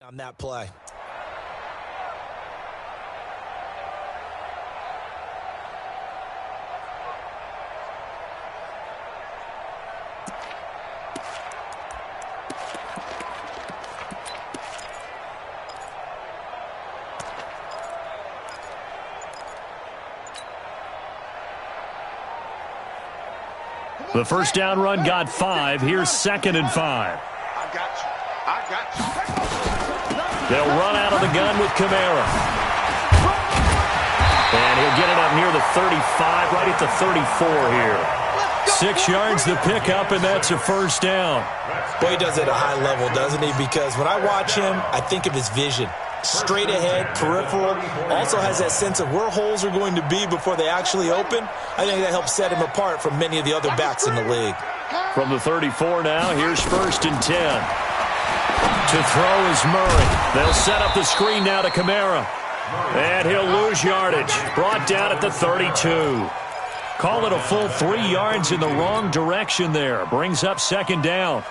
on that play. The first down run got 5. Here's 2nd and 5. I got you. They'll run out of the gun with Kamara. And he'll get it up near the 35, right at the 34 here. 6 yards the pickup, and that's a first down. Boy, he does it at a high level, doesn't he? Because when I watch him, I think of his vision. Straight ahead, peripheral, also has that sense of where holes are going to be before they actually open. I think that helps set him apart from many of the other backs in the league. From the 34 now, here's 1st and 10. To throw is Murray. They'll set up the screen now to Kamara. And he'll lose yardage. Brought down at the 32. Call it a full 3 yards in the wrong direction there. Brings up 2nd down.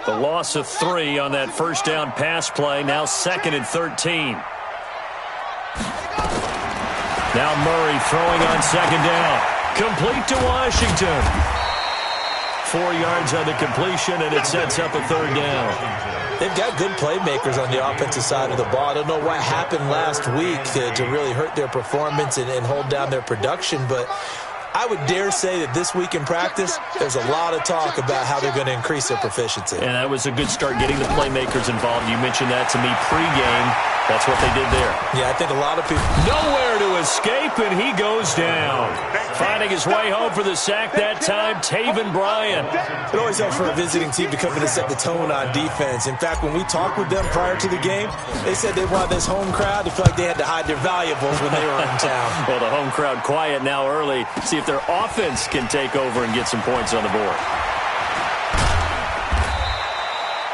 The loss of 3 on that first down pass play. Now 2nd and 13. Now Murray throwing on 2nd down. Complete to Washington. 4 yards on the completion, and it sets up a 3rd down. They've got good playmakers on the offensive side of the ball. I don't know what happened last week to really hurt their performance and hold down their production, but I would dare say that this week in practice, there's a lot of talk about how they're going to increase their proficiency. And that was a good start getting the playmakers involved. You mentioned that to me pregame. That's what they did there. Yeah, I think a lot of people... Nowhere to escape, and he goes down. Finding his way home for the sack that time, Taven Bryan. It always helps for a visiting team to come in and set the tone on defense. In fact, when we talked with them prior to the game, they said they wanted this home crowd to feel like they had to hide their valuables when they were in town. Well, the home crowd quiet now early. See if their offense can take over and get some points on the board.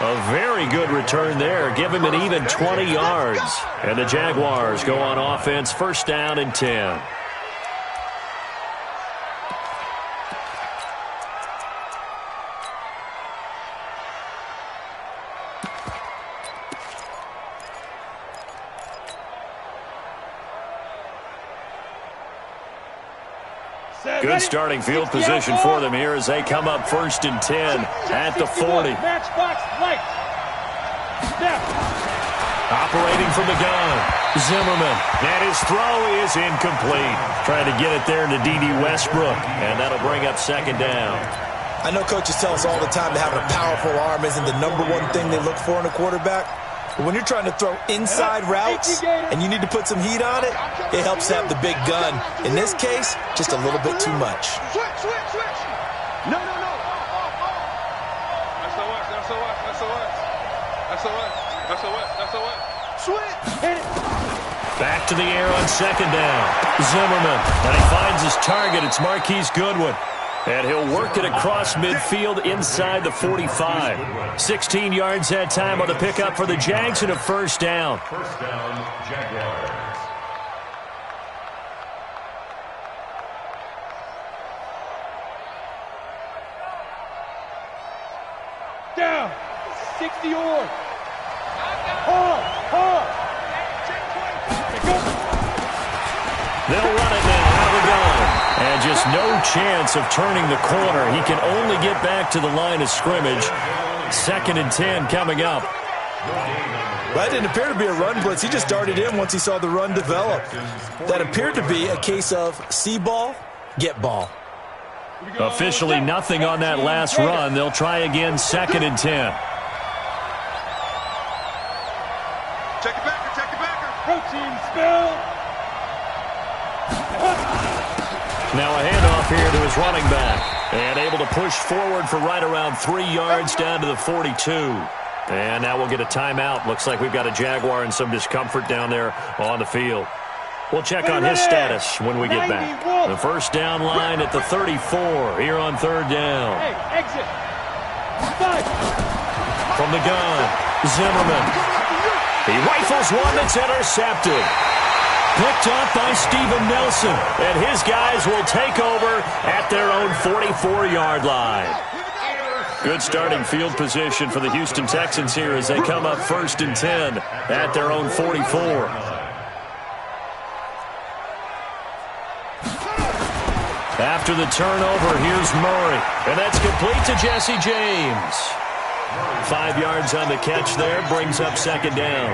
A very good return there. Give him an even 20 yards. And the Jaguars go on offense, 1st down and 10. Good starting field position for them here as they come up 1st and 10 at the 40. Operating from the gun, Zimmerman. And his throw is incomplete. Trying to get it there to D.D. Westbrook. And that'll bring up 2nd down. I know coaches tell us all the time that having a powerful arm isn't the #1 thing they look for in a quarterback. But when you're trying to throw inside routes and you need to put some heat on it, it helps to have the big gun. In this case, just a little bit too much. Switch. No. That's a what? Switch. Hit it. Back to the air on 2nd down. Zimmerman. And he finds his target. It's Marquise Goodwin. And he'll work it across midfield inside the 45. 16 yards that time on the pickup for the Jags and a 1st down. First down, Jaguars. Down. 60 or. Hard. They'll run it now out of the gun. And just no chance of turning the corner. He can only get back to the line of scrimmage. 2nd and 10 coming up. That didn't appear to be a run blitz. He just darted in once he saw the run develop. That appeared to be a case of see ball, get ball. Officially nothing on that last run. They'll try again 2nd and 10. Check it backer. Protein spill. Now a handoff here to his running back. And able to push forward for right around 3 yards down to the 42. And now we'll get a timeout. Looks like we've got a Jaguar in some discomfort down there on the field. We'll check on his status when we get back. The 1st down line at the 34 here on 3rd down. Exit. From the gun, Zimmerman. He rifles one that's intercepted. Picked up by Steven Nelson. And his guys will take over at their own 44-yard line. Good starting field position for the Houston Texans here as they come up 1st and 10 at their own 44. After the turnover, here's Murray. And that's complete to Jesse James. 5 yards on the catch there, brings up 2nd down.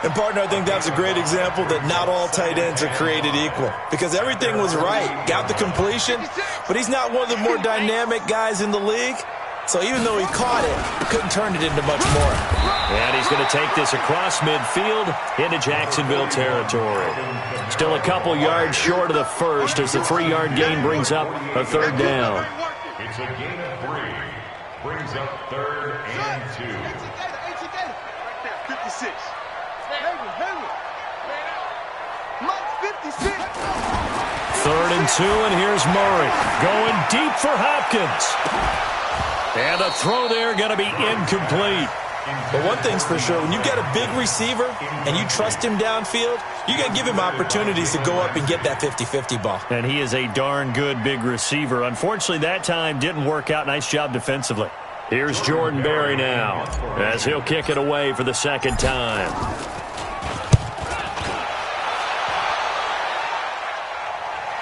And, partner, I think that's a great example that not all tight ends are created equal. Because everything was right. Got the completion, but he's not one of the more dynamic guys in the league. So even though he caught it, couldn't turn it into much more. And he's going to take this across midfield into Jacksonville territory. Still a couple yards short of the first as the 3-yard gain brings up a 3rd down. It's a gain of 3. Brings up 3rd and 2. 56. 3rd and 2, and here's Murray going deep for Hopkins. And the throw there going to be incomplete. But one thing's for sure, when you get a big receiver and you trust him downfield, you're going to give him opportunities to go up and get that 50-50 ball. And he is a darn good big receiver. Unfortunately, that time didn't work out. Nice job defensively. Here's Jordan Berry now as he'll kick it away for the 2nd time.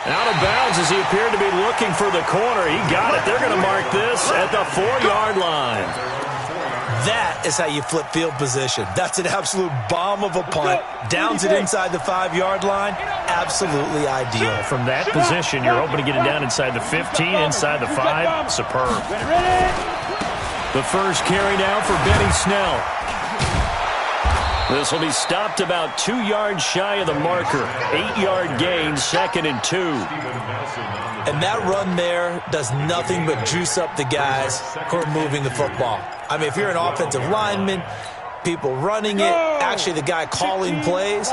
Out of bounds as he appeared to be looking for the corner. He got it. They're going to mark this at the 4-yard line. That is how you flip field position. That's an absolute bomb of a punt. Downs it inside the 5-yard line. Absolutely ideal. From that position, you're hoping to get it down inside the 15, inside the 5. Superb. The first carry now for Benny Snell. This will be stopped about 2 yards shy of the marker. 8-yard gain, 2nd and 2. And that run there does nothing but juice up the guys who are moving the football. I mean, if you're an offensive lineman, people running it, actually the guy calling plays,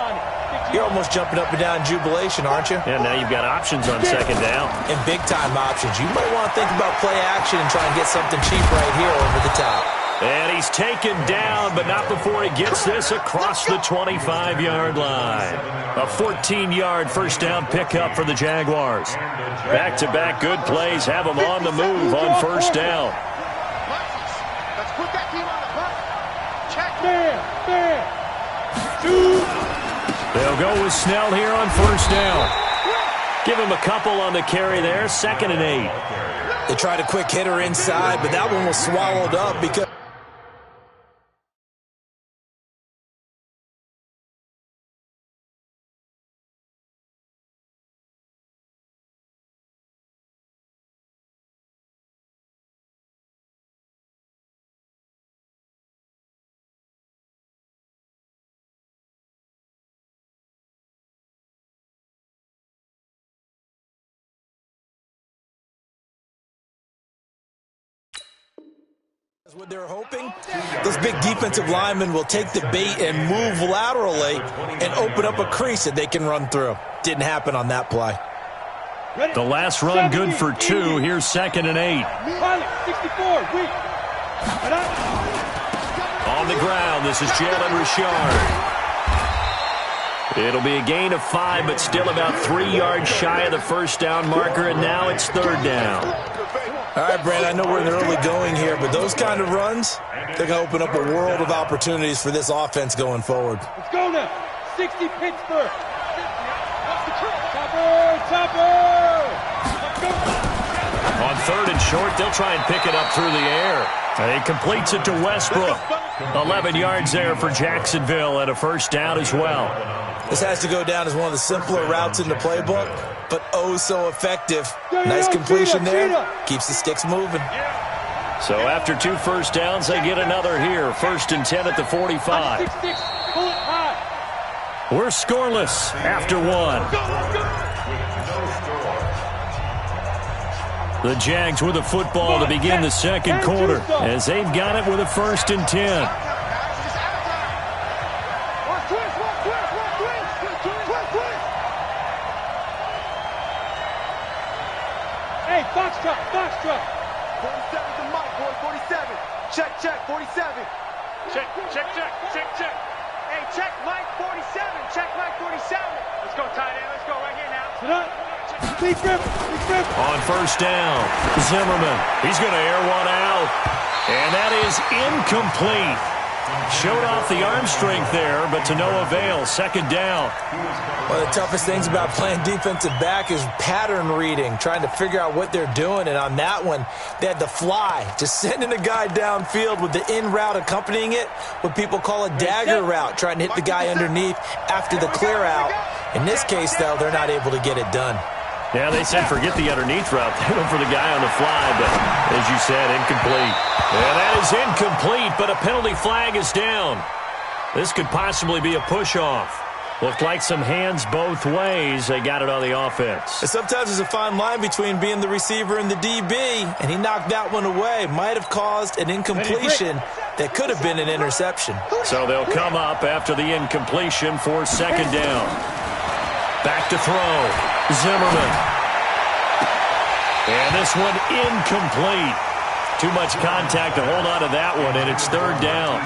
you're almost jumping up and down in jubilation, aren't you? And now you've got options on 2nd down. And big-time options. You might want to think about play action and try and get something cheap right here over the top. And he's taken down, but not before he gets this across the 25-yard line. A 14-yard first down pickup for the Jaguars. Back-to-back good plays have them on the move on 1st down. Let's put that team on the punt. Check. They'll go with Snell here on 1st down. Give him a couple on the carry there, 2nd and 8. They tried a quick hitter inside, but that one was swallowed up because what they're hoping, those big defensive linemen will take the bait and move laterally and open up a crease that they can run through. Didn't happen on that play. The last run good for 2. Here's 2nd and 8. On the ground, this is Jalen Richard. It'll be a gain of 5, but still about 3 yards shy of the 1st down marker, and now it's 3rd down. All right, Brandon, I know we're in the early going here, but those kind of runs, they're going to open up a world of opportunities for this offense going forward. Let's go now. 60 Pittsburgh. Chopper. On 3rd and short, they'll try and pick it up through the air. And he completes it to Westbrook. 11 yards there for Jacksonville and a 1st down as well. This has to go down as one of the simpler routes in the playbook, but oh so effective. Nice completion there. Keeps the sticks moving. So after 2 first downs, they get another here. 1st and 10 at the 45. We're scoreless after 1. The Jags with the football to begin the 2nd quarter as they've got it with a 1st and 10. Hey, Foxtrot. 47 to Mike, boy, 47. Check, 47. Check. Hey, check Mike 47. Check Mike 47. Let's go, tight end. Let's go right here now. Sit up. On first down, Zimmerman. He's going to air one out. And that is incomplete. Showed off the arm strength there, but to no avail. Second down. One of the toughest things about playing defensive back is pattern reading, trying to figure out what they're doing. And on that one, they had the fly, just sending a guy downfield with the in route accompanying it, what people call a dagger route, trying to hit the guy underneath after the clear out. In this case, though, they're not able to get it done. Yeah, they said forget the underneath route. They went for the guy on the fly, but as you said, incomplete. And that is incomplete, but a penalty flag is down. This could possibly be a push-off. Looked like some hands both ways. They got it on the offense. And sometimes there's a fine line between being the receiver and the DB, and he knocked that one away. Might have caused an incompletion that could have been an interception. So they'll come up after the incompletion for second down. Back to throw. Zimmerman. And this one incomplete. Too much contact to hold on to that one, and it's third down.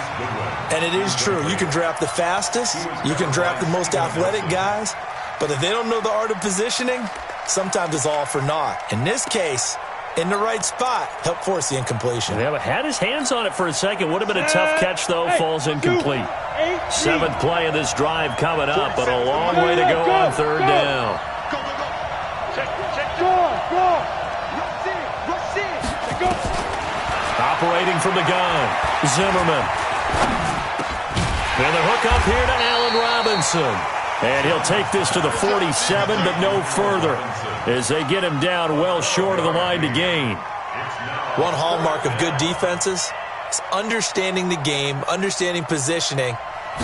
And it is true. You can draft the fastest. You can draft the most athletic guys. But if they don't know the art of positioning, sometimes it's all for naught. In this case, in the right spot, helped force the incompletion. Yeah, but had his hands on it for a second. Would have been a tough catch, though. Falls incomplete. Seventh play of this drive coming up, but a long way to go on third down. Operating from the gun, Zimmerman. And the hook up here to Allen Robinson. And he'll take this to the 47, but no further, as they get him down well short of the line to gain. One hallmark of good defenses is understanding the game, understanding positioning,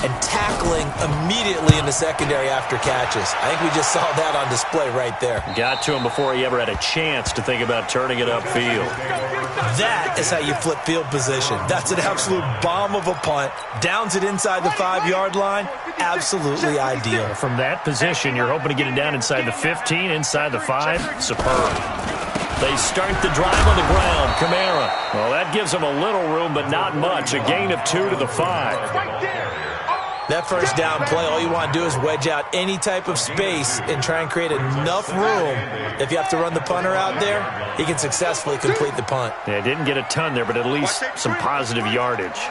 and tackling immediately in the secondary after catches. I think we just saw that on display right there. Got to him before he ever had a chance to think about turning it upfield. That is how you flip field position. That's an absolute bomb of a punt. Downs it inside the 5-yard line. Absolutely ideal. From that position, you're hoping to get it down inside the 15, inside the 5. Superb. They start the drive on the ground. Kamara. Well, that gives them a little room, but not much. A gain of 2 to the 5. That first down play, all you want to do is wedge out any type of space and try and create enough room. If you have to run the punter out there, he can successfully complete the punt. Yeah, didn't get a ton there, but at least some positive yardage.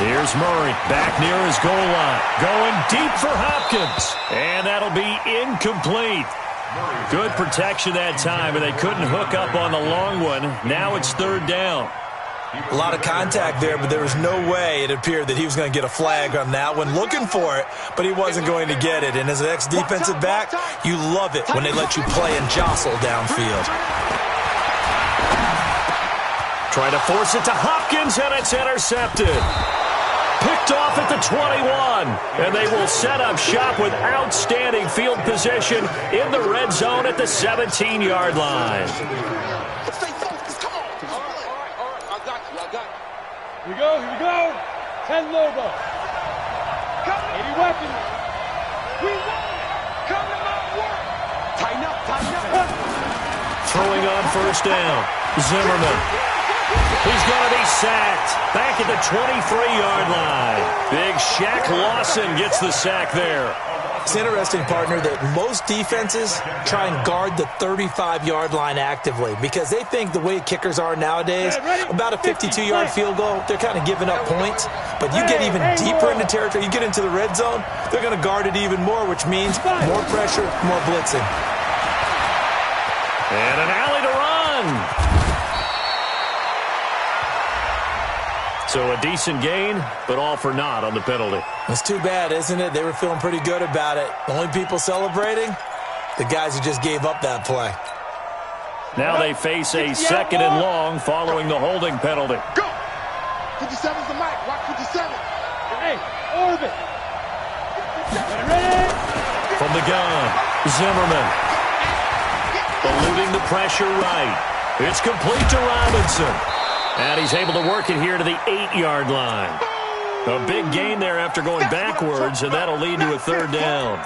Here's Murray back near his goal line. Going deep for Hopkins. And that'll be incomplete. Good protection that time, and they couldn't hook up on the long one. Now it's third down. A lot of contact there, but there was no way it appeared that he was going to get a flag on that one. Looking for it, but he wasn't going to get it. And as an ex-defensive back, you love it when they let you play and jostle downfield. Trying to force it to Hopkins, and it's intercepted. Picked off at the 21, and they will set up shop with outstanding field position in the red zone at the 17-yard line. Here we go. 10 Lobo. 80 weapons. We want it. Come to my work. Tighten up. Throwing on first down. Zimmerman. He's going to be sacked. Back at the 23-yard line. Big Shaq Lawson gets the sack there. It's interesting, partner, that most defenses try and guard the 35-yard line actively because they think the way kickers are nowadays, about a 52-yard field goal, they're kind of giving up points. But you get even deeper into territory, you get into the red zone, they're going to guard it even more, which means more pressure, more blitzing. And an alley to run. So a decent gain, but all for naught on the penalty. It's too bad, isn't it? They were feeling pretty good about it. The only people celebrating, the guys who just gave up that play. Now they face a second and long following the holding penalty. Go! 57's the mic. Watch 57. Hey, orbit. Ready? From the gun, Zimmerman. Eluding the pressure right. It's complete to Robinson. And he's able to work it here to the 8-yard line. A big gain there after going backwards, and that'll lead to a third down.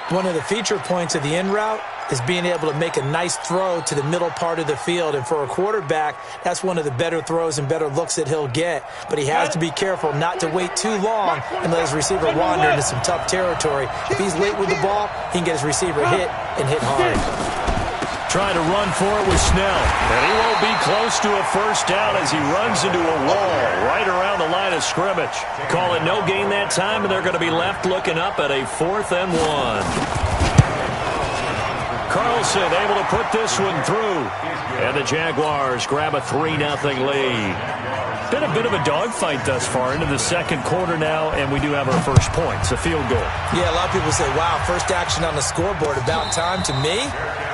One of the feature points of the in route is being able to make a nice throw to the middle part of the field. And for a quarterback, that's one of the better throws and better looks that he'll get. But he has to be careful not to wait too long and let his receiver wander into some tough territory. If he's late with the ball, he can get his receiver hit and hit hard. Trying to run for it with Snell. And he won't be close to a first down as he runs into a wall right around the line of scrimmage. Call it no gain that time, and they're going to be left looking up at a 4th and 1. Carlson able to put this one through. And the Jaguars grab a 3-0 lead. Been a bit of a dogfight thus far into the second quarter now, and we do have our first point. It's a field goal. Yeah, a lot of people say, wow, first action on the scoreboard, about time. To me,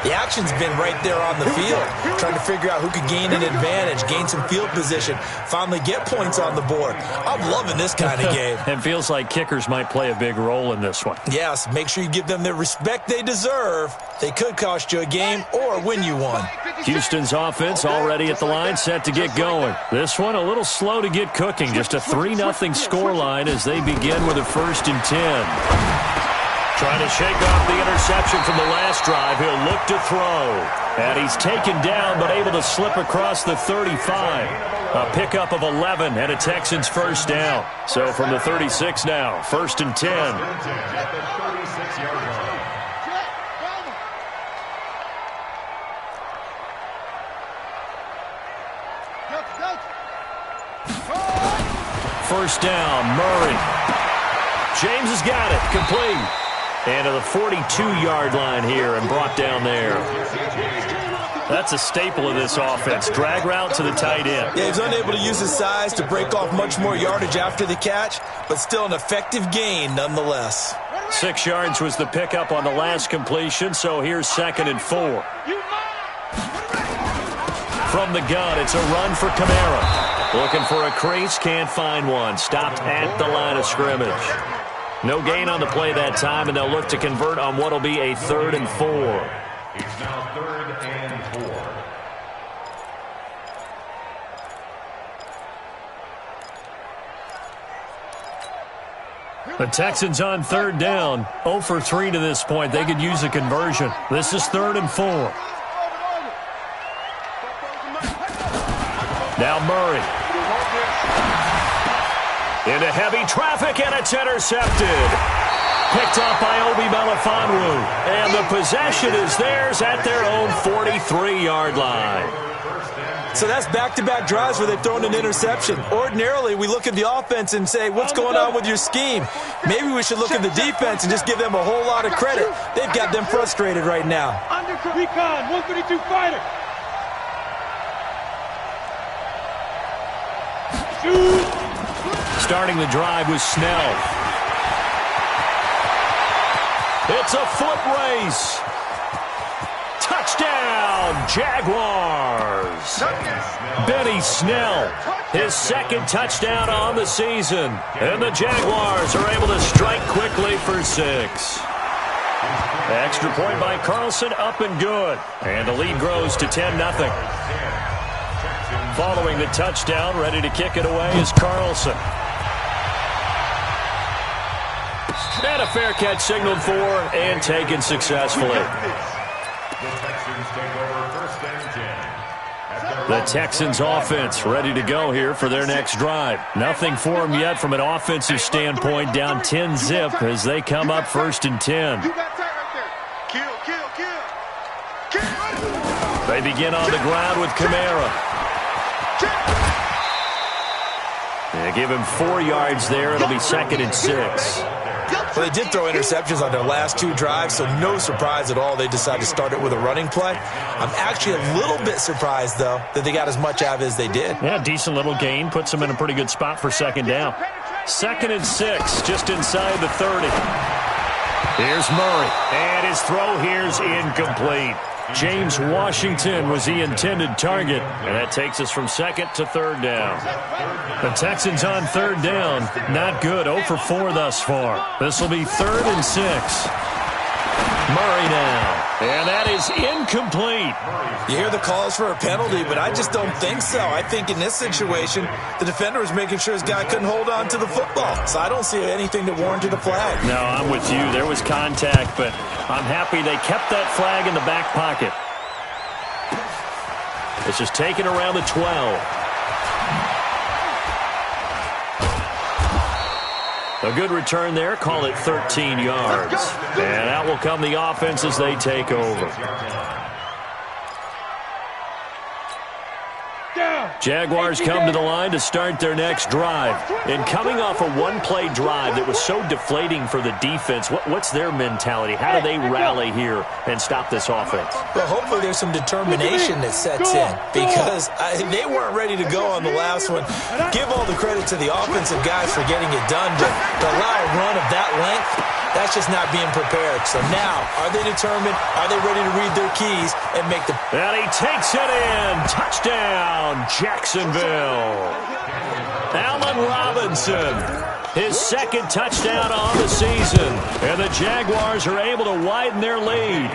the action's been right there on the field, trying to figure out who could gain an advantage, gain some field position, finally get points on the board. I'm loving this kind of game. It feels like kickers might play a big role in this one. Yes, make sure you give them the respect they deserve. They could cost you a game or win you one. Houston's offense already at the line, set to get going. This one a little slow to get cooking. Just a 3-0 scoreline as they begin with a 1st and 10. Trying to shake off the interception from the last drive. He'll look to throw. And he's taken down but able to slip across the 35. A pickup of 11 and a Texans first down. So from the 36 now, 1st and 10. At the 36-yard line. First down, Murray. James has got it, complete. And to the 42-yard line here and brought down there. That's a staple of this offense. Drag route to the tight end. Yeah, he's unable to use his size to break off much more yardage after the catch, but still an effective gain nonetheless. 6 yards was the pickup on the last completion, so here's 2nd and 4. From the gun, it's a run for Kamara. Looking for a crease, can't find one. Stopped at the line of scrimmage. No gain on the play that time, and they'll look to convert on what will be a 3rd and 4. It's now 3rd and 4. The Texans on 3rd down. 0 for 3 to this point. They could use a conversion. This is 3rd and 4. Now Murray. Into heavy traffic, and it's intercepted. Picked off by Obi Melifonwu. And the possession is theirs at their own 43-yard line. So that's back-to-back drives where they've thrown an interception. Ordinarily, we look at the offense and say, what's going on with your scheme? Maybe we should look at the defense and just give them a whole lot of credit. They've got them frustrated right now. Recon, 132 fighter. Starting the drive was Snell. It's a foot race. Touchdown, Jaguars. Benny Snell, his 2nd touchdown on the season. And the Jaguars are able to strike quickly for 6. Extra point by Carlson, up and good. And the lead grows to 10-0. Following the touchdown, ready to kick it away is Carlson. And a fair catch signaled for and taken successfully. The Texans offense ready to go here for their next drive. Nothing for them yet from an offensive standpoint, down 10-0 as they come up 1st and 10. They begin on the ground with Kamara. They give him 4 yards there. It'll be 2nd and 6. Well, they did throw interceptions on their last 2 drives, so no surprise at all they decided to start it with a running play. I'm actually a little bit surprised, though, that they got as much out of it as they did. Yeah, decent little gain. Puts them in a pretty good spot for 2nd down. 2nd and 6, just inside the 30. Here's Murray, and his throw here's incomplete. James Washington was the intended target, and that takes us from 2nd to 3rd down. The Texans on 3rd down, not good, 0 for 4 thus far. This will be 3rd and 6. Murray now. And that is incomplete. You hear the calls for a penalty, but I just don't think so. I think in this situation, the defender was making sure his guy couldn't hold on to the football. So I don't see anything that warranted a flag. No, I'm with you. There was contact, but I'm happy they kept that flag in the back pocket. This is taken around the 12. A good return there. Call it 13 yards. And out will come the offense as they take over. Jaguars come to the line to start their next drive. And coming off a one-play drive that was so deflating for the defense, what's their mentality? How do they rally here and stop this offense? Well, hopefully there's some determination that sets in because they weren't ready to go on the last one. Give all the credit to the offensive guys for getting it done, but to allow a run of that length, that's just not being prepared. So now, are they determined? Are they ready to read their keys and make the... And he takes it in. Touchdown, Jacksonville. Allen Robinson, his second touchdown on the season. And the Jaguars are able to widen their lead.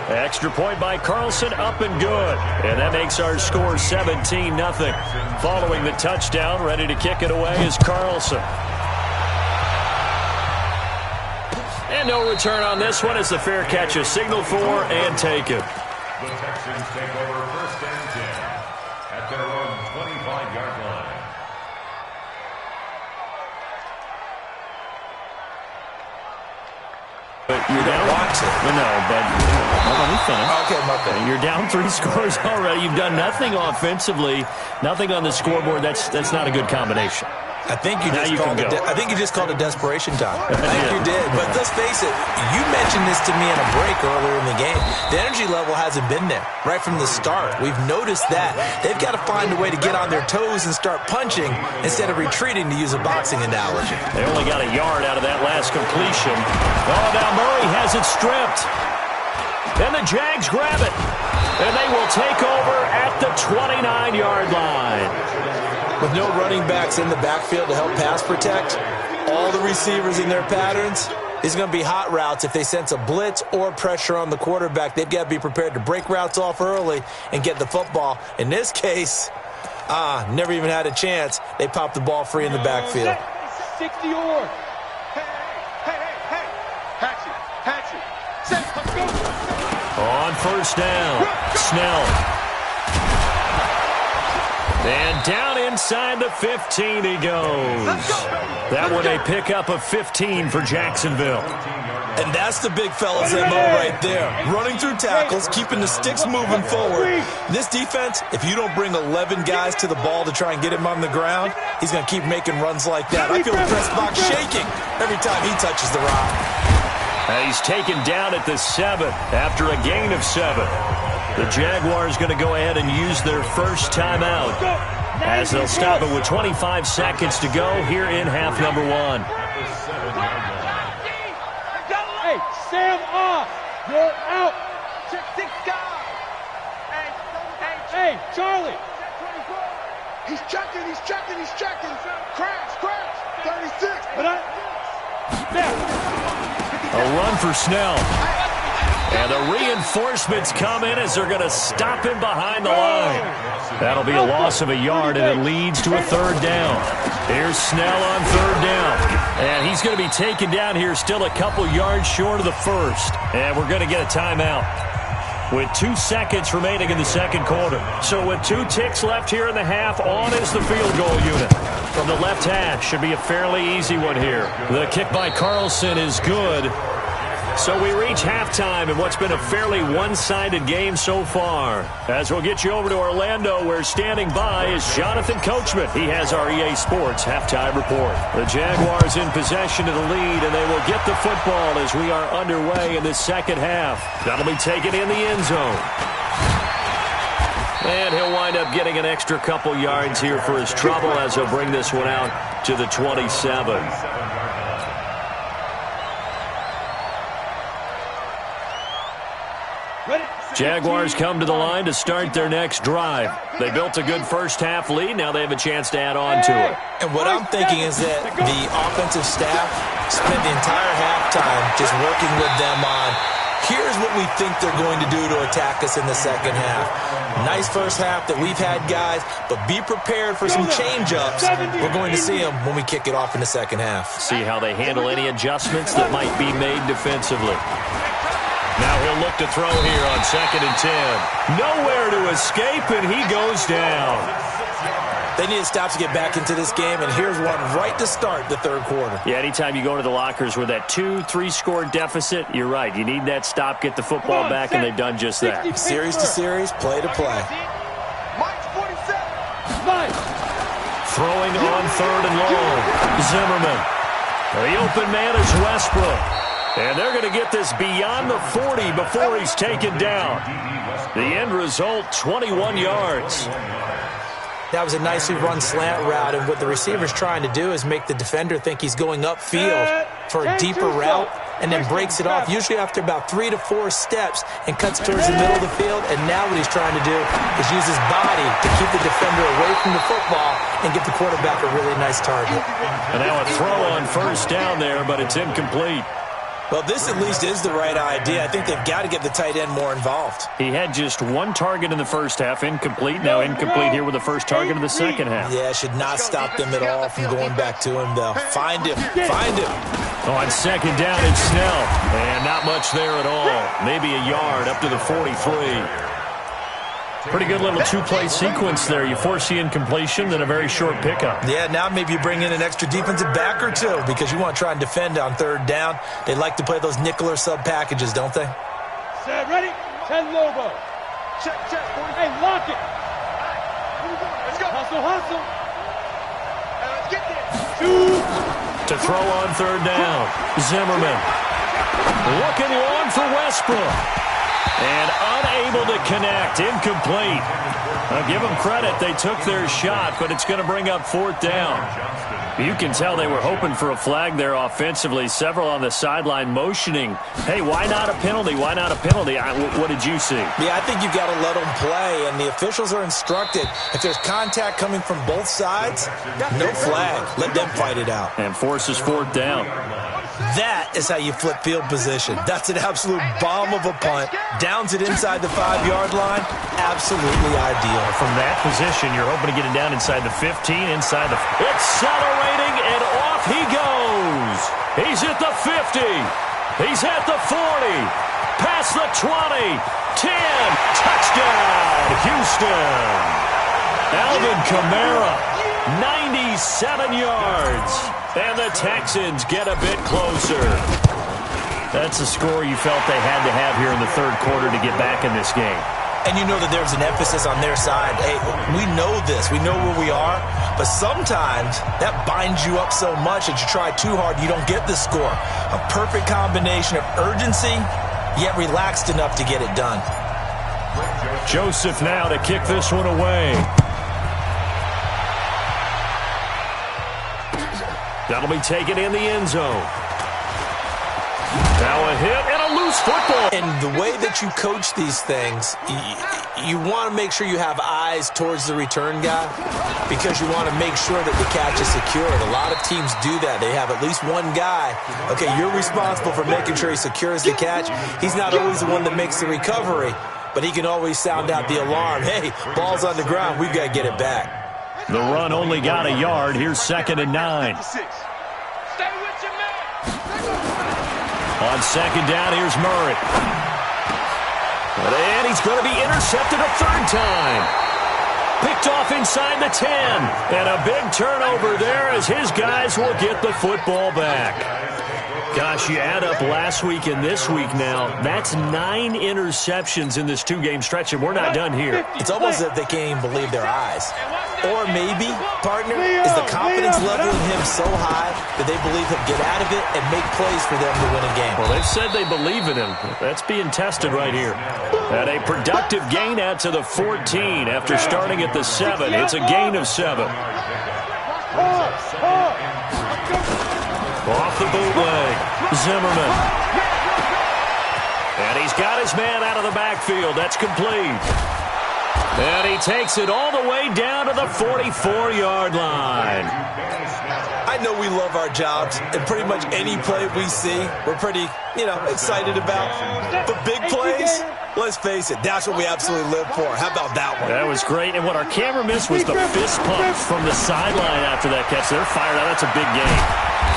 Extra point by Carlson, up and good. And that makes our score 17-0. Following the touchdown, ready to kick it away is Carlson. And no return on this one as the fair catch is signaled for and taken. The Texans take over first and 10 at their own 25-yard line. But you're down. Watch it. No, but let me finish. Okay, my bad. You're down 3 scores already. You've done nothing offensively, nothing on the scoreboard. That's not a good combination. I think you just called it desperation time. I think you did. But let's face it, you mentioned this to me in a break earlier in the game. The energy level hasn't been there right from the start. We've noticed that. They've got to find a way to get on their toes and start punching instead of retreating, to use a boxing analogy. They only got a yard out of that last completion. Oh, now Murray has it stripped. And the Jags grab it. And they will take over at the 29-yard line. With no running backs in the backfield to help pass protect, all the receivers in their patterns, it's going to be hot routes. If they sense a blitz or pressure on the quarterback, they've got to be prepared to break routes off early and get the football. In this case, never even had a chance. They popped the ball free in the backfield. 60 or. Hey. Hatchet. Set, let's go. On first down, Snell. And down inside the 15 he goes. That one a pickup of 15 for Jacksonville. And that's the big fella's MO right there. Running through tackles, keeping the sticks moving forward. This defense, if you don't bring 11 guys to the ball to try and get him on the ground, he's going to keep making runs like that. I feel the press box shaking every time he touches the rock. And he's taken down at the 7 after a gain of 7. The Jaguars going to go ahead and use their first timeout as they'll stop it with 25 seconds to go here in half number 1. Hey, Sam off. You're out. Hey, Charlie. He's checking. Crash. 36. A run for Snell. And the reinforcements come in as they're going to stop him behind the line. That'll be a loss of a yard, and it leads to a third down. Here's Snell on third down. And he's going to be taken down here still a couple yards short of the first. And we're going to get a timeout with 2 seconds remaining in the second quarter. So with 2 ticks left here in the half, on is the field goal unit. From the left hash, should be a fairly easy one here. The kick by Carlson is good. So we reach halftime in what's been a fairly one-sided game so far. As we'll get you over to Orlando, where standing by is Jonathan Coachman. He has our EA Sports halftime report. The Jaguars in possession of the lead, and they will get the football as we are underway in the second half. That'll be taken in the end zone. And he'll wind up getting an extra couple yards here for his trouble as he'll bring this one out to the 27. Jaguars come to the line to start their next drive. They built a good first-half lead. Now they have a chance to add on to it. And what I'm thinking is that the offensive staff spent the entire halftime just working with them on Here's what we think they're going to do to attack us in the second half. Nice first half that we've had, guys, but be prepared for some change-ups. We're going to see them when we kick it off in the second half. See how they handle any adjustments that might be made defensively. Now he'll look to throw here on 2nd and 10. Nowhere to escape, and he goes down. They need to stop to get back into this game, and here's one right to start the third quarter. Yeah, anytime you go into the lockers with that 2-3 deficit, you're right. You need that stop, get the football back, and they've done just that. Series to series, play to play. Throwing on 3rd and long. Zimmerman. The open man is Westbrook. And they're going to get this beyond the 40 before he's taken down. The end result, 21 yards. That was a nicely run slant route, and what the receiver's trying to do is make the defender think he's going upfield for a deeper route and then breaks it off, usually after about 3 to 4 steps, and cuts towards the middle of the field. And now what he's trying to do is use his body to keep the defender away from the football and get the quarterback a really nice target. And now a throw on 1st down there, but it's incomplete. Well, this at least is the right idea. I think they've got to get the tight end more involved. He had just 1 target in the first half, incomplete. Now incomplete here with the first target of the second half. Yeah, should not stop them at all from going back to him, though. Find him. Find him. On 2nd down, it's Snell. And not much there at all. Maybe a yard up to the 43. Pretty good little 2-play sequence there. You force the incompletion, then a very short pickup. Yeah, now maybe you bring in an extra defensive back or two because you want to try and defend on 3rd down. They like to play those nickel or sub packages, don't they? Set, ready? 10 Lobo. Check. Hey, lock it. Let's go. Hustle. Let's get this. To throw on 3rd down. Zimmerman. Looking long for Westbrook. And unable to connect. Incomplete. I'll give them credit. They took their shot, but it's going to bring up 4th down. You can tell they were hoping for a flag there offensively. Several on the sideline motioning. Hey, why not a penalty? Why not a penalty? What did you see? Yeah, I think you've got to let them play, and the officials are instructed. If there's contact coming from both sides, no flag. Let them fight it out. And forces 4th down. That is how you flip field position. That's an absolute bomb of a punt. Downs it inside the 5-yard line. Absolutely ideal. From that position, you're hoping to get it down inside the 15, inside the... Accelerating, and off he goes. He's at the 50. He's at the 40. Past the 20. 10. Touchdown, Houston. Alvin Kamara, 97 yards. And the Texans get a bit closer. That's a score you felt they had to have here in the third quarter to get back in this game. And you know that there's an emphasis on their side. Hey, we know this. We know where we are. But sometimes that binds you up so much that you try too hard, you don't get the score. A perfect combination of urgency, yet relaxed enough to get it done. Joseph now to kick this one away. That'll be taken in the end zone. Now a hit and a loose football. And the way that you coach these things, you want to make sure you have eyes towards the return guy because you want to make sure that the catch is secured. A lot of teams do that. They have at least one guy. Okay, you're responsible for making sure he secures the catch. He's not always the one that makes the recovery, but he can always sound out the alarm. Hey, ball's on the ground. We've got to get it back. The run only got a yard. Here's 2nd and 9. On 2nd down, here's Murray. And he's going to be intercepted a 3rd time. Picked off inside the 10. And a big turnover there as his guys will get the football back. Gosh, you add up last week and this week now, that's 9 interceptions in this 2-game stretch, and we're not done here. It's almost as if they can't even believe their eyes. Or maybe, partner, is the confidence level in him so high that they believe he'll get out of it and make plays for them to win a game. Well, they've said they believe in him. That's being tested right here. And a productive gain out to the 14 after starting at the 7. It's a gain of 7. Off the bootleg, Zimmerman. And he's got his man out of the backfield. That's complete. And he takes it all the way down to the 44-yard line. I know we love our jobs, and pretty much any play we see, we're pretty, excited about. But big plays, let's face it, that's what we absolutely live for. How about that one? That was great, and what our camera missed was the fist pumps from the sideline after that catch. They're fired out. That's a big game.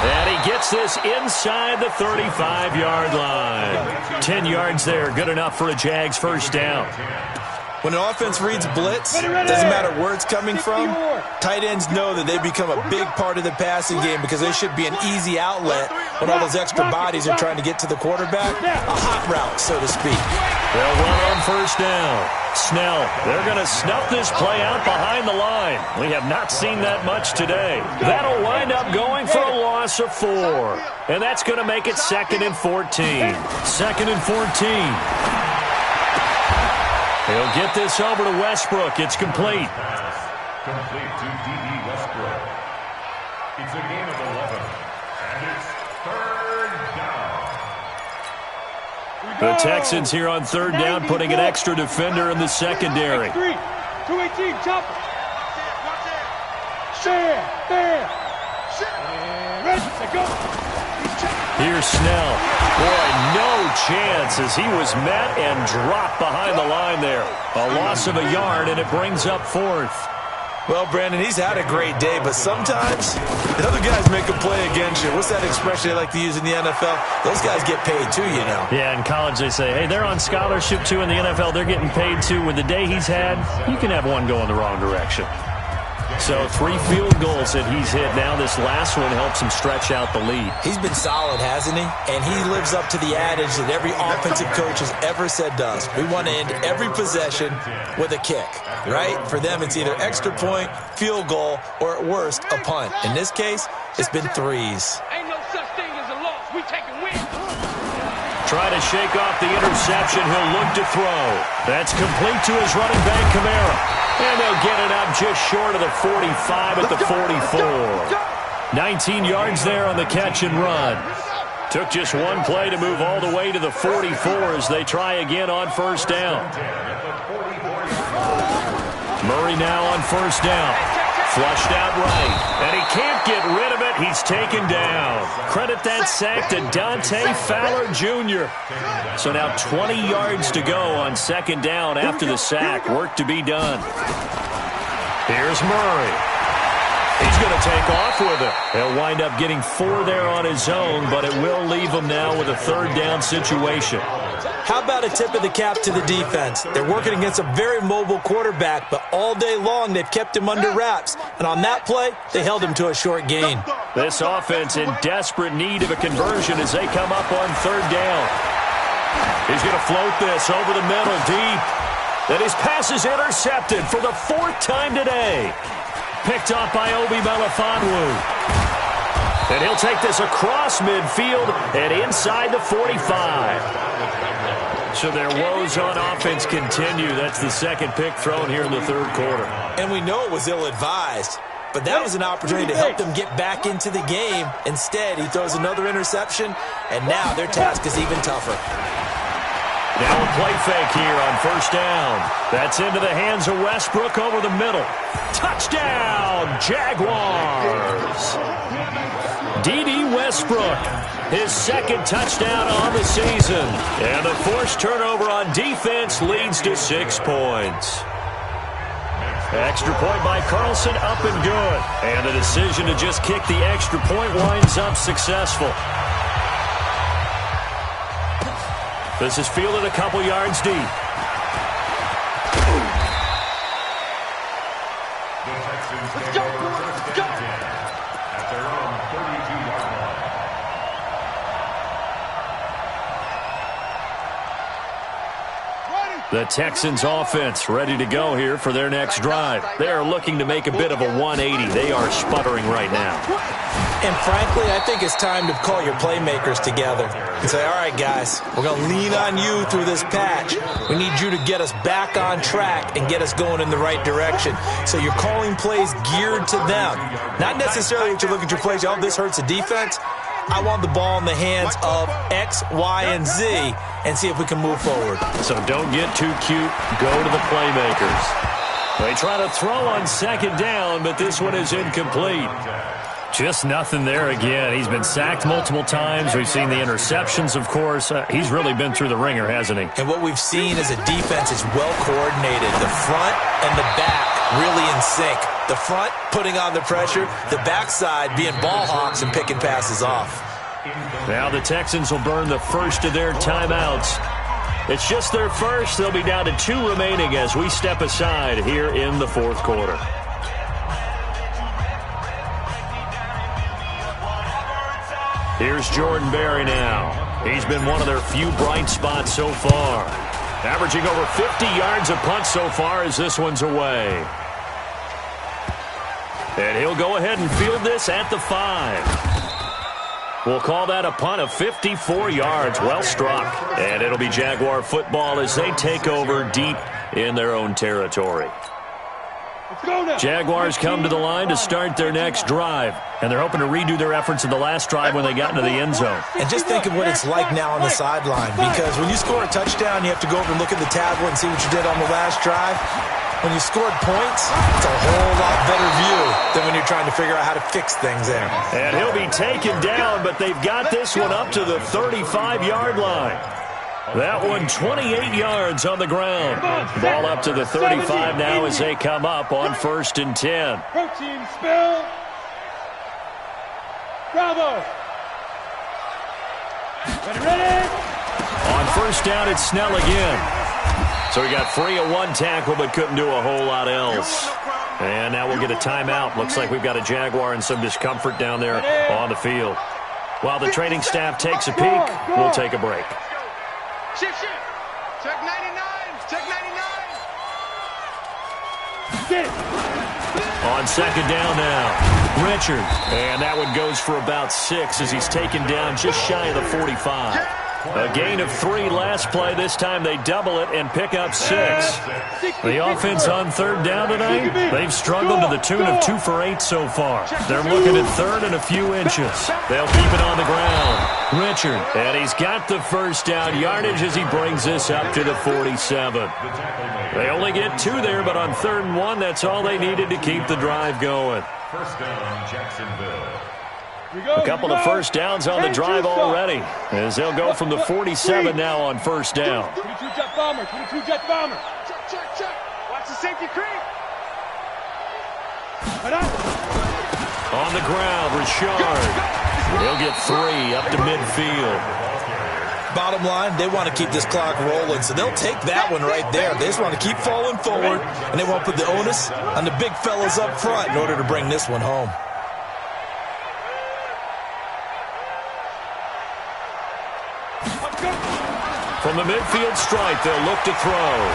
And he gets this inside the 35-yard line. 10 yards there, good enough for a Jags first down. When an offense reads blitz, doesn't matter where it's coming from, tight ends know that they become a big part of the passing game because they should be an easy outlet when all those extra bodies are trying to get to the quarterback. A hot route, so to speak. They'll run on first down. Snell, they're going to snuff this play out behind the line. We have not seen that much today. That'll wind up going for a loss of 4. And that's going to make it 2nd and 14. 2nd and 14. He'll get this over to Westbrook. It's complete. Complete to D.D. Westbrook. It's a gain of 11, and it's 3rd down. The Texans here on 3rd down, putting an extra defender in the secondary. 218, chop it. There. Ready to go. Here's Snell. Boy, no chance as he was met and dropped behind the line there. A loss of a yard, and it brings up 4th. Well, Brandon, he's had a great day, but sometimes the other guys make a play against you. What's that expression they like to use in the NFL? Those guys get paid too, Yeah, in college they say, hey, they're on scholarship too. In the NFL, they're getting paid too. With the day he's had, you can have one go in the wrong direction. So 3 field goals that he's hit now. This last one helps him stretch out the lead. He's been solid, hasn't he? And he lives up to the adage that every offensive coach has ever said to us. We want to end every possession with a kick, right? For them, it's either extra point, field goal, or at worst, a punt. In this case, it's been 3s. Ain't no such thing as a loss. We taking wins. Try to shake off the interception. He'll look to throw. That's complete to his running back, Kamara. And they'll get it up just short of the 45 at the 44. 19 yards there on the catch and run. Took just one play to move all the way to the 44 as they try again on first down. Murray now on first down. Flushed out right. And he can't get rid of it. He's taken down. Credit that sack to Dante Fowler Jr. So now 20 yards to go on 2nd down after the sack. Work to be done. Here's Murray. He's going to take off with it. He'll wind up getting 4 there on his own, but it will leave him now with a 3rd down situation. How about a tip of the cap to the defense? They're working against a very mobile quarterback, but all day long they've kept him under wraps. And on that play, they held him to a short gain. This offense in desperate need of a conversion as they come up on 3rd down. He's going to float this over the middle deep. Then his pass is intercepted for the 4th time today. Picked off by Obi Melifonwu. And he'll take this across midfield and inside the 45. So their woes on offense continue. That's the 2nd pick thrown here in the 3rd quarter. And we know it was ill-advised, but that was an opportunity to help them get back into the game. Instead, he throws another interception, and now their task is even tougher. Now a play fake here on first down. That's into the hands of Westbrook over the middle. Touchdown, Jaguars. D.D. Westbrook, his 2nd touchdown on the season. And a forced turnover on defense leads to 6 points. Extra point by Carlson, up and good. And the decision to just kick the extra point winds up successful. This is fielded a couple yards deep. The Texans take over first and 10 at their own 32-yard line. The Texans offense ready to go here for their next drive. They are looking to make a bit of a 180. They are sputtering right now. And frankly, I think it's time to call your playmakers together and say, all right, guys, we're going to lean on you through this patch. We need you to get us back on track and get us going in the right direction. So you're calling plays geared to them. Not necessarily what you're looking at your plays. Oh, this hurts the defense. I want the ball in the hands of X, Y, and Z and see if we can move forward. So don't get too cute. Go to the playmakers. They try to throw on 2nd down, but this one is incomplete. Just nothing there again. He's been sacked multiple times. We've seen the interceptions, of course. He's really been through the ringer, hasn't he? And what we've seen is a defense is well coordinated. The front and the back really in sync. The front putting on the pressure, the backside being ball hawks and picking passes off. Now the Texans will burn the first of their timeouts. It's just their first. They'll be down to 2 remaining as we step aside here in the fourth quarter. Here's Jordan Berry now. He's been one of their few bright spots so far. Averaging over 50 yards a punt so far as this one's away. And he'll go ahead and field this at the 5. We'll call that a punt of 54 yards. Well struck. And it'll be Jaguar football as they take over deep in their own territory. Jaguars come to the line to start their next drive. And they're hoping to redo their efforts in the last drive when they got into the end zone. And just think of what it's like now on the sideline. Because when you score a touchdown, you have to go over and look at the tablet and see what you did on the last drive. When you scored points, it's a whole lot better view than when you're trying to figure out how to fix things there. And he'll be taken down, but they've got this one up to the 35-yard line. That one 28 yards on the ground. Ball up to the 35 now as they come up on 1st and 10. Protein spill. Bravo. Ready. On 1st down, it's Snell again. So he got free of 1 tackle but couldn't do a whole lot else. And now we'll get a timeout. Looks like we've got a Jaguar and some discomfort down there on the field. While the training staff takes a peek, we'll take a break. Shift. Check 99. Check 99. On 2nd down now, Richard. And that one goes for about 6 as he's taken down just shy of the 45. A gain of 3 last play. This time they double it and pick up 6. The offense on 3rd down tonight, they've struggled to the tune of 2 for 8 so far. They're looking at 3rd and a few inches. They'll keep it on the ground. Richard, and he's got the 1st down yardage as he brings this up to the 47. They only get 2 there, but on 3rd and 1, that's all they needed to keep the drive going. 1st down, Jacksonville. A couple of 1st downs on the drive already, as they'll go from the 47 now on 1st down. 22 jet bomber. Check. Watch the safety creep. On the ground, Richard. He'll get 3 up to midfield. Bottom line, they want to keep this clock rolling, so they'll take that one right there. They just want to keep falling forward, and they want to put the onus on the big fellas up front in order to bring this one home. From the midfield stripe, they'll look to throw.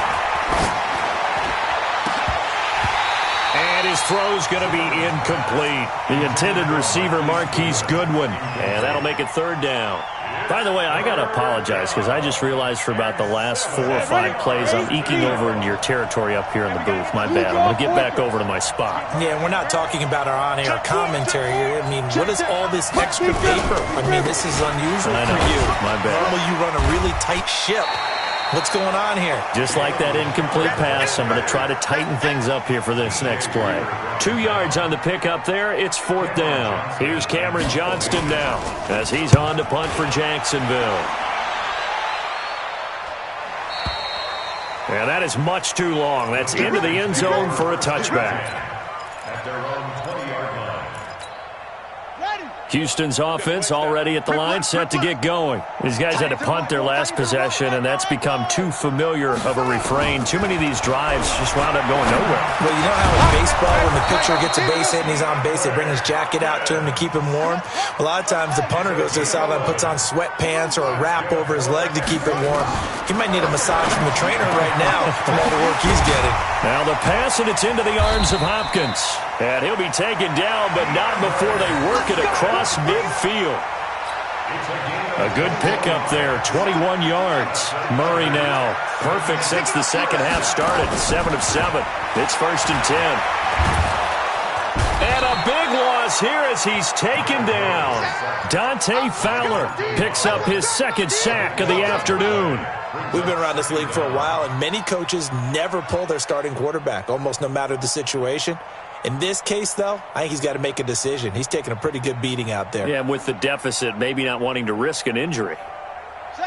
And his throw's going to be incomplete. The intended receiver, Marquise Goodwin. And that'll make it 3rd down. By the way, I got to apologize because I just realized for about the last 4 or 5 plays, I'm eking over into your territory up here in the booth. My bad. I'm going to get back over to my spot. Yeah, we're not talking about our on-air commentary here. I mean, what is all this extra paper? I mean, this is unusual for you. My bad. Normally you run a really tight ship. What's going on here? Just like that incomplete pass, I'm going to try to tighten things up here for this next play. 2 yards on the pickup there. It's 4th down. Here's Cameron Johnston now as he's on to punt for Jacksonville. And that is much too long. That's into the end zone for a touchback. At their own 20-yard line. Houston's offense already at the line, set to get going. These guys had to punt their last possession, and that's become too familiar of a refrain. Too many of these drives just wound up going nowhere. Well, you know how in baseball, when the pitcher gets a base hit and he's on base, they bring his jacket out to him to keep him warm? A lot of times the punter goes to the sideline, puts on sweatpants or a wrap over his leg to keep it warm. He might need a massage from the trainer right now from all the work he's getting. Now the pass, and it's into the arms of Hopkins. And he'll be taken down, but not before they work it across midfield. A good pickup there, 21 yards. Murray now, perfect since the second half started, 7 of 7. It's 1st and 10. And a big loss here as he's taken down. Dante Fowler picks up his 2nd sack of the afternoon. We've been around this league for a while, and many coaches never pull their starting quarterback, almost no matter the situation. In this case, though, I think he's got to make a decision. He's taking a pretty good beating out there. Yeah, with the deficit, maybe not wanting to risk an injury.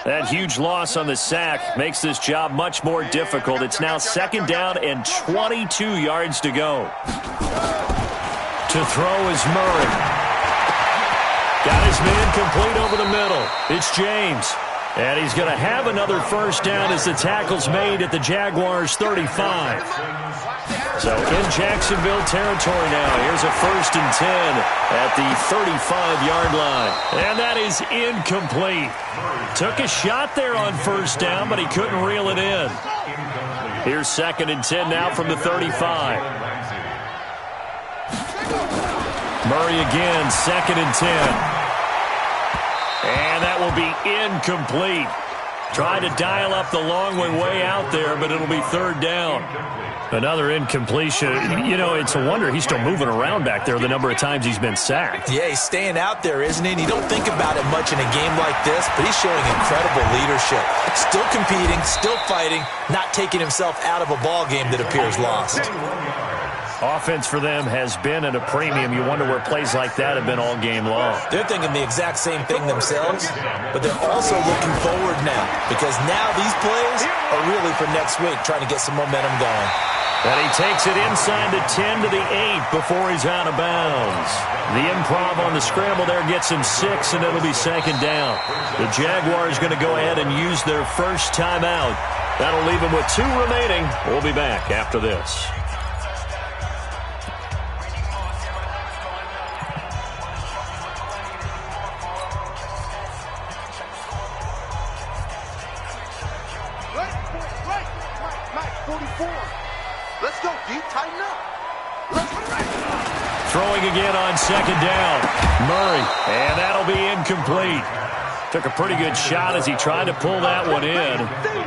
That huge loss on the sack makes this job much more difficult. It's now 2nd down and 22 yards to go. To throw is Murray. Got his man complete over the middle. It's James. And he's going to have another first down as the tackle's made at the Jaguars' 35. So in Jacksonville territory now. Here's a 1st and 10 at the 35-yard line. And that is incomplete. Took a shot there on first down, but he couldn't reel it in. Here's 2nd and 10 now from the 35. Murray again, 2nd and 10. And that will be incomplete. Tried to dial up the long way out there, but it'll be 3rd down. Another incompletion. You know, it's a wonder he's still moving around back there the number of times he's been sacked. Yeah, he's staying out there, isn't he? And you don't think about it much in a game like this, but he's showing incredible leadership. Still competing, still fighting, not taking himself out of a ball game that appears lost. Offense for them has been at a premium. You wonder where plays like that have been all game long. They're thinking the exact same thing themselves, but they're also looking forward now because now these plays are really for next week, trying to get some momentum going. And he takes it inside the 10 to the 8 before he's out of bounds. The improv on the scramble there gets him 6, and it'll be 2nd down. The Jaguars going to go ahead and use their first timeout. That'll leave them with 2 remaining. We'll be back after this. Let's go, D. Tighten up. Throwing again on 2nd down. Murray, and that'll be incomplete. Took a pretty good shot as he tried to pull that one in.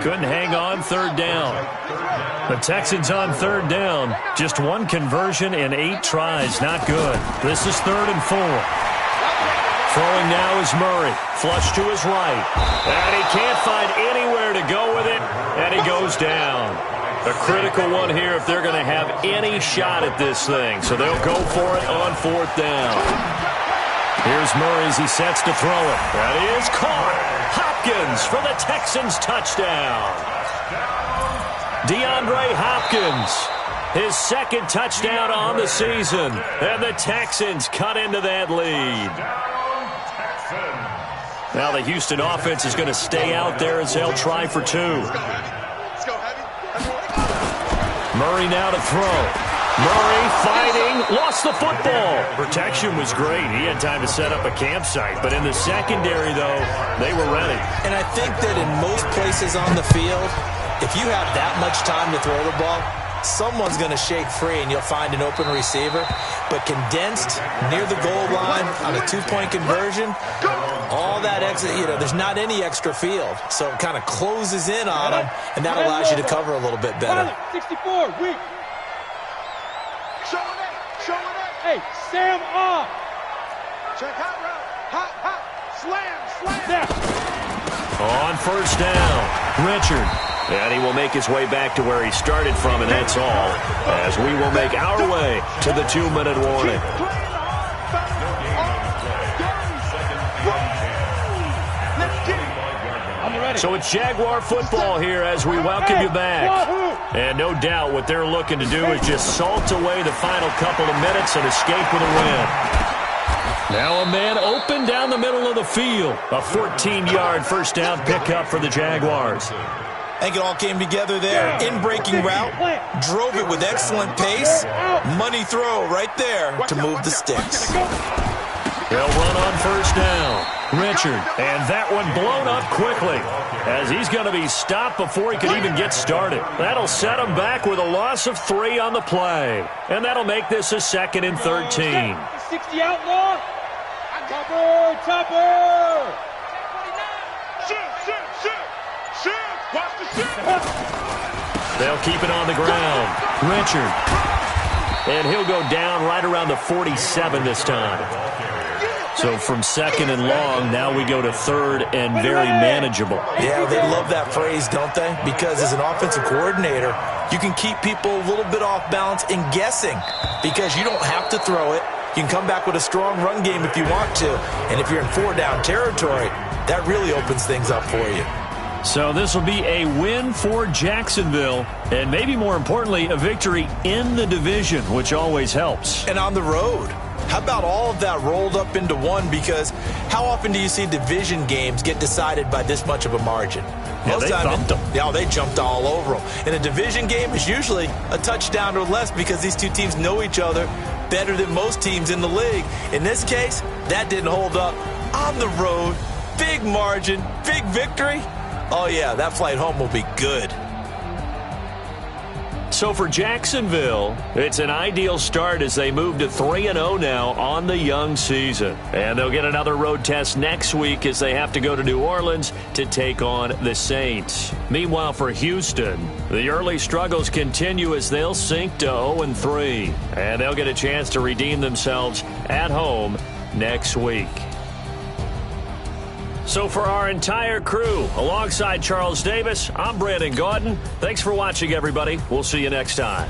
Couldn't hang on 3rd down. The Texans on 3rd down. Just 1 conversion in 8 tries. Not good. This is 3rd and 4. Throwing now is Murray. Flush to his right. And he can't find anywhere to go with it. And he goes down. A critical one here if they're going to have any shot at this thing. So they'll go for it on 4th down. Here's Murray as he sets to throw it. That is caught. Hopkins for the Texans touchdown. DeAndre Hopkins, his 2nd touchdown on the season. And the Texans cut into that lead. Now the Houston offense is going to stay out there as they'll try for 2. Murray now to throw. Murray fighting, lost the football. Protection was great. He had time to set up a campsite. But in the secondary, though, they were ready. And I think that in most places on the field, if you have that much time to throw the ball, someone's going to shake free and you'll find an open receiver. But condensed near the goal line on a 2-point conversion, all that exit, there's not any extra field. So it kind of closes in on them, and that allows you to cover a little bit better. 64, weak. Showing it. Hey, Sam off. Check hot route. Hot. Slam. Yeah. On 1st down, Richard. And he will make his way back to where he started from, and that's all. As we will make our way to the 2-minute warning. So it's Jaguar football here as we welcome you back. And no doubt what they're looking to do is just salt away the final couple of minutes and escape with a win. Now a man open down the middle of the field. A 14-yard first down pickup for the Jaguars. I think it all came together there. In-breaking route, drove it with excellent pace. Money throw right there to move the sticks. They'll run on 1st down. Richard, and that one blown up quickly as he's going to be stopped before he could even get started. That'll set him back with a loss of 3 on the play. And that'll make this a 2nd and 13. 60 outlaw. Topper. Shoot. Watch the shoot. They'll keep it on the ground. Richard. And he'll go down right around the 47 this time. So from second and long, now we go to third and very manageable. Yeah, they love that phrase, don't they? Because as an offensive coordinator, you can keep people a little bit off balance and guessing because you don't have to throw it. You can come back with a strong run game if you want to. And if you're in 4-down territory, that really opens things up for you. So this will be a win for Jacksonville, and maybe more importantly, a victory in the division, which always helps. And on the road. How about all of that rolled up into one? Because how often do you see division games get decided by this much of a margin? Yeah, they thumped them. Yeah, they jumped all over them. And a division game is usually a touchdown or less because these two teams know each other better than most teams in the league. In this case, that didn't hold up. On the road, big margin, big victory. Oh, yeah, that flight home will be good. So for Jacksonville, it's an ideal start as they move to 3-0 now on the young season. And they'll get another road test next week as they have to go to New Orleans to take on the Saints. Meanwhile, for Houston, the early struggles continue as they'll sink to 0-3. And they'll get a chance to redeem themselves at home next week. So for our entire crew, alongside Charles Davis, I'm Brandon Gaudin. Thanks for watching, everybody. We'll see you next time.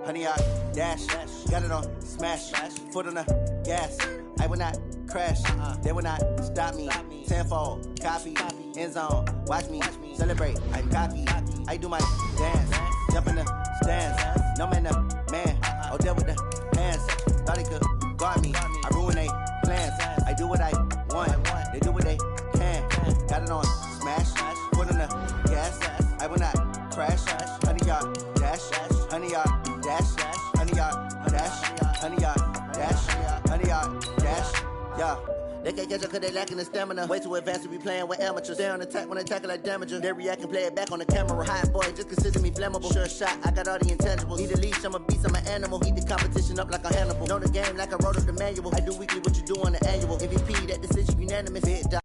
Honey, I dash, got it on smash, foot on the gas. I will not crash, they will not stop me. Tenfold, copy, end zone, watch me celebrate. I'm cocky, I do my dance, jump in the stands. No man, the man, oh, there with the hands. Thought he could guard me, I ruin they plans. I do what I want, they do what they can. Got it on smash, foot on the gas. I will not crash, honey, y'all dash, honey, y'all dash, honey, y'all dash, honey, y'all dash, honey, y'all dash, yeah. They can't catch up cause they lacking the stamina. Way too advanced to be playing with amateurs. They on attack when they tackle like damager. They react and play it back on the camera. Hot boy, just consider me flammable. Sure shot, I got all the intangibles. Need a leash, I'm a beast, I'm an animal. Eat the competition up like a Hannibal. Know the game like I wrote up the manual. I do weekly what you do on the annual. MVP, that decision unanimous. Big dog.